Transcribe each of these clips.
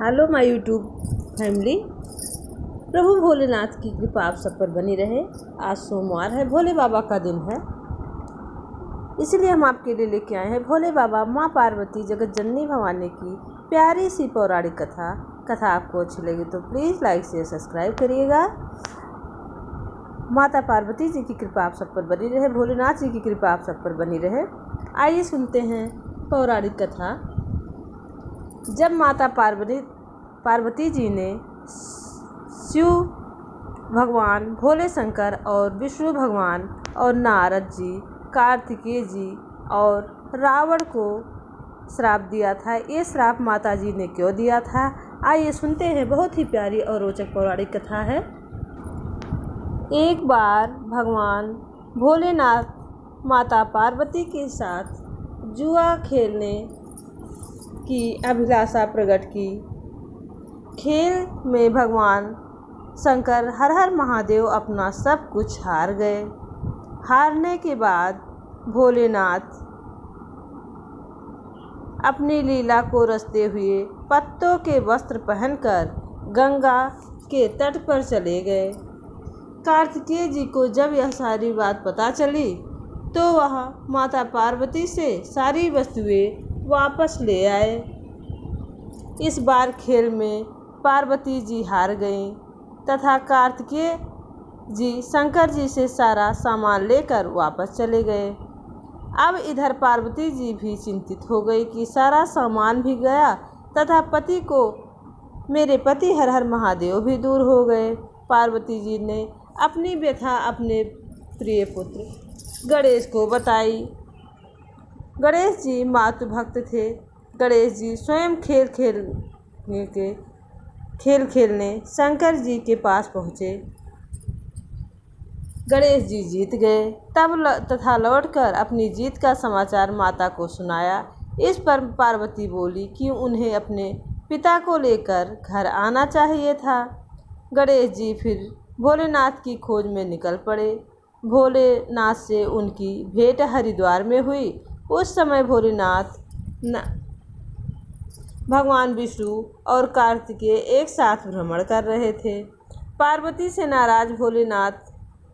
Hello my YouTube family. प्रभु भोलेनाथ की कृपा आप सब पर बनी रहे। आज सोमवार है, भोले बाबा का दिन है, इसलिए हम आपके लिए लेके आए हैं भोले बाबा माँ पार्वती जगत जननी भवानी की प्यारी सी पौराणिक कथा आपको अच्छी लगी तो प्लीज़ लाइक शेयर सब्सक्राइब करिएगा। माता पार्वती जी की कृपा आप सब पर बनी रहे, भोलेनाथ जी की कृपा आप सब पर बनी रहे। आइए सुनते हैं पौराणिक कथा। जब माता पार्वती जी ने शिव भगवान, भोले शंकर और विष्णु भगवान और नारद जी, कार्तिकेय जी और रावण को श्राप दिया था, ये श्राप माता जी ने क्यों दिया था, आइए सुनते हैं। बहुत ही प्यारी और रोचक पौराणिक कथा है। एक बार भगवान भोलेनाथ माता पार्वती के साथ जुआ खेलने की अभिलाषा प्रकट की। खेल में भगवान शंकर हर हर महादेव अपना सब कुछ हार गए। हारने के बाद भोलेनाथ अपनी लीला को रचते हुए पत्तों के वस्त्र पहनकर गंगा के तट पर चले गए। कार्तिकेय जी को जब यह सारी बात पता चली तो वह माता पार्वती से सारी वस्तुएं वापस ले आए। इस बार खेल में पार्वती जी हार गईं तथा कार्तिकेय जी शंकर जी से सारा सामान लेकर वापस चले गए। अब इधर पार्वती जी भी चिंतित हो गई कि सारा सामान भी गया तथा मेरे पति हर हर महादेव भी दूर हो गए। पार्वती जी ने अपनी व्यथा अपने प्रिय पुत्र गणेश को बताई। गणेश जी मातृभक्त थे। गणेश जी स्वयं खेल खेलने शंकर जी के पहुँचे। गणेश जी जीत गए तथा लौटकर अपनी जीत का समाचार माता को सुनाया। इस पर पार्वती बोली कि उन्हें अपने पिता को लेकर घर आना चाहिए था। गणेश जी फिर भोलेनाथ की खोज में निकल पड़े। भोलेनाथ से उनकी भेंट हरिद्वार में हुई। उस समय भोलेनाथ भगवान विष्णु और कार्तिकेय एक साथ भ्रमण कर रहे थे। पार्वती से नाराज भोलेनाथ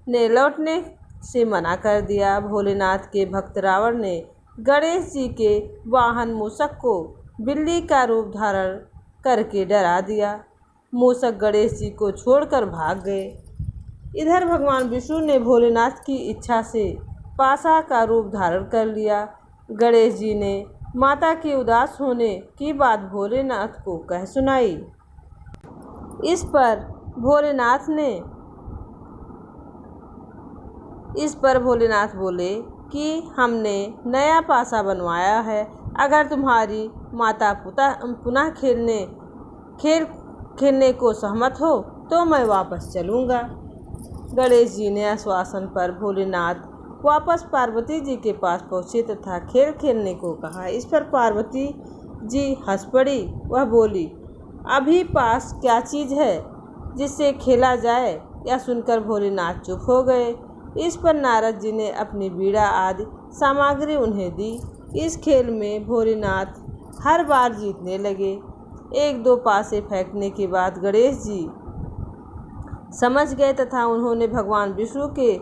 ने लौटने से मना कर दिया। भोलेनाथ के भक्त रावण ने गणेश जी के वाहन मूषक को बिल्ली का रूप धारण करके डरा दिया। मूषक गणेश जी को छोड़कर भाग गए। इधर भगवान विष्णु ने भोलेनाथ की इच्छा से पासा का रूप धारण कर लिया। गणेश जी ने माता के उदास होने की बात भोलेनाथ को कह सुनाई। इस पर भोलेनाथ बोले कि हमने नया पासा बनवाया है, अगर तुम्हारी माता पुनः खेलने को सहमत हो तो मैं वापस चलूँगा। गणेश जी ने आश्वासन पर भोलेनाथ वापस पार्वती जी के पास पहुँचे तथा खेल खेलने को कहा। इस पर पार्वती जी हंस पड़ी। वह बोली, अभी पास क्या चीज़ है जिससे खेला जाए। यह सुनकर भोलेनाथ चुप हो गए। इस पर नारद जी ने अपनी बीड़ा आदि सामग्री उन्हें दी। इस खेल में भोलेनाथ हर बार जीतने लगे। एक दो पासे फेंकने के बाद गणेश जी समझ गए तथा उन्होंने भगवान विष्णु के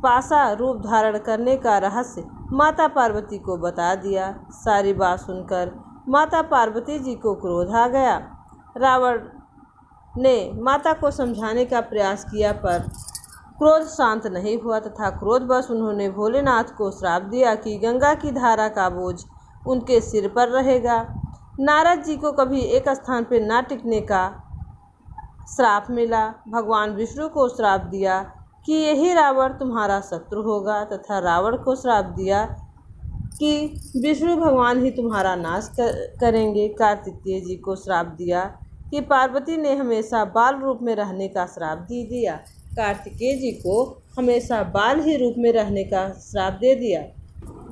पासा रूप धारण करने का रहस्य माता पार्वती को बता दिया। सारी बात सुनकर माता पार्वती जी को क्रोध आ गया। रावण ने माता को समझाने का प्रयास किया पर क्रोध शांत नहीं हुआ तथा क्रोधवश उन्होंने भोलेनाथ को श्राप दिया कि गंगा की धारा का बोझ उनके सिर पर रहेगा। नारद जी को कभी एक स्थान पर न टिकने का श्राप मिला। भगवान विष्णु को श्राप दिया कि यही रावण तुम्हारा शत्रु होगा तथा रावण को श्राप दिया कि विष्णु भगवान ही तुम्हारा नाश करेंगे। कार्तिकेय जी को श्राप दिया कि पार्वती ने हमेशा बाल रूप में रहने का श्राप दे दिया। कार्तिकेय जी को हमेशा बाल ही रूप में रहने का श्राप दे दिया।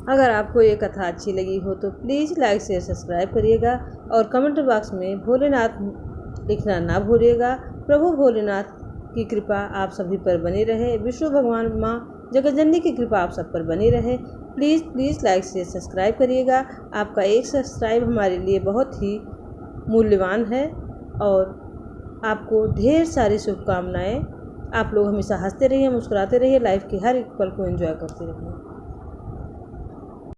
अगर आपको ये कथा अच्छी लगी हो तो प्लीज़ लाइक शेयर सब्सक्राइब करिएगा और कमेंट बॉक्स में भोलेनाथ लिखना ना भूलिएगा। प्रभु भोलेनाथ की कृपा आप सभी पर बनी रहे। विष्णु भगवान माँ जगतजननी की कृपा आप सब पर बनी रहे। प्लीज़ लाइक शेयर सब्सक्राइब करिएगा। आपका एक सब्सक्राइब हमारे लिए बहुत ही मूल्यवान है। और आपको ढेर सारी शुभकामनाएँ। आप लोग हमेशा हंसते रहिए, मुस्कुराते रहिए, लाइफ के हर एक पल को एंजॉय करते रहिए।